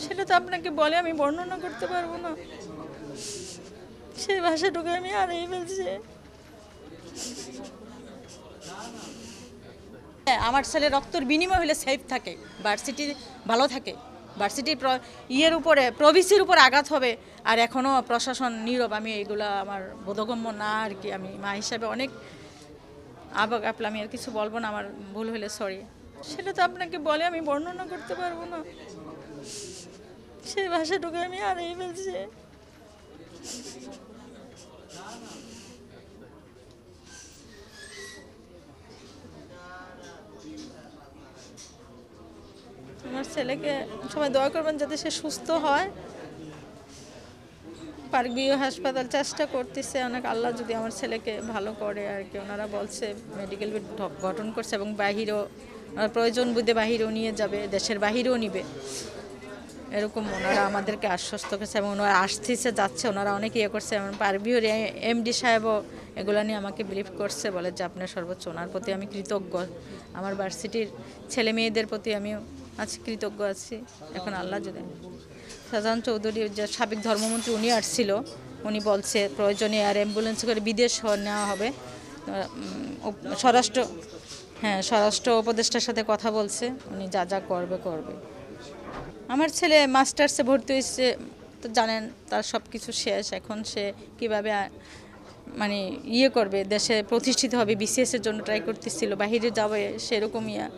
সেটা তো আপনাকে বলে আমি বর্ণনা করতে পারবো না। সেই ভাষাটুকু আমি হারিয়ে ফেলছি। হ্যাঁ, আমার ছেলে রক্তর বিনিময় হলে সেফ থাকে, ভার্সিটি ভালো থাকে, ভার্সিটি ইয়ের উপরে প্রভিসির উপর আঘাত হবে। আর এখনও প্রশাসন নীরব। আমি এগুলা আমার বোধগম্য না আর কি। আমি মা হিসাবে অনেক আবেগ আপলা, আমি আর কিছু বলবো না, আমার ভুল হলে সরি। সেটা তো আপনাকে বলে আমি বর্ণনা করতে পারবো না। সেই ভাষাটুকু আমি হারিয়ে ফেলছি। আমার ছেলেকে সবাই দোয়া করবেন যাতে সে সুস্থ হয়। পার্ক ভিউ হাসপাতাল চেষ্টা করতেছে অনেক, আল্লাহ যদি আমার ছেলেকে ভালো করে আর কি। ওনারা বলছে মেডিকেল বেড গঠন করছে এবং বাহিরেও প্রয়োজন বুঝে বাহিরেও নিয়ে যাবে, দেশের বাহিরেও নিবে, এরকম ওনারা আমাদেরকে আশ্বস্ত করছে এবং ওনারা আসতেছে যাচ্ছে, ওনারা অনেক ইয়ে করছে। এবং পার্ক ভিউর এমডি সাহেবও এগুলো নিয়ে আমাকে বিলিভ করছে, বলে যে আপনার সর্বোচ্চ, ওনার প্রতি আমি কৃতজ্ঞ। আমার ভার্সিটির ছেলে মেয়েদের প্রতি আমিও আজ কৃতজ্ঞ আছি। এখন আল্লাহ যদি শাহজাহান চৌধুরী যে সাবেক ধর্মমন্ত্রী, উনি আসছিল, উনি বলছে প্রয়োজনে এয়ার অ্যাম্বুলেন্স করে বিদেশ নেওয়া হবে। স্বরাষ্ট্র, হ্যাঁ, স্বরাষ্ট্র উপদেষ্টার সাথে কথা বলছে, উনি যা যা করবে করবে। আমার ছেলে মাস্টার্সে ভর্তি হয়েছে, তো জানেন তার সব কিছু শেষ। এখন সে কীভাবে মানে ইয়ে করবে, দেশে প্রতিষ্ঠিত হবে, বিসিএসের জন্য ট্রাই করতেছিল, বাহিরে যাবে সেরকম ইয়া।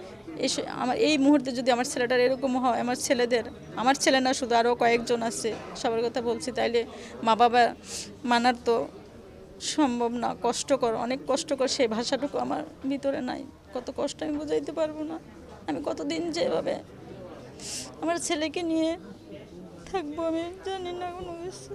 আমার এই মুহূর্তে যদি আমার ছেলেটার এরকম হয়, আমার ছেলেদের, আমার ছেলে না শুধু আরও কয়েকজন আছে, সবার কথা বলছি, তাইলে মা বাবা মানার তো সম্ভব না। কষ্টকর, অনেক কষ্টকর। সেই ভাষাটুকু আমার ভিতরে নাই। কত কষ্ট আমি বুঝাইতে পারবো না। আমি কতদিন যেভাবে আমার ছেলেকে নিয়ে থাকবো আমি জানি না কোনো কিছু।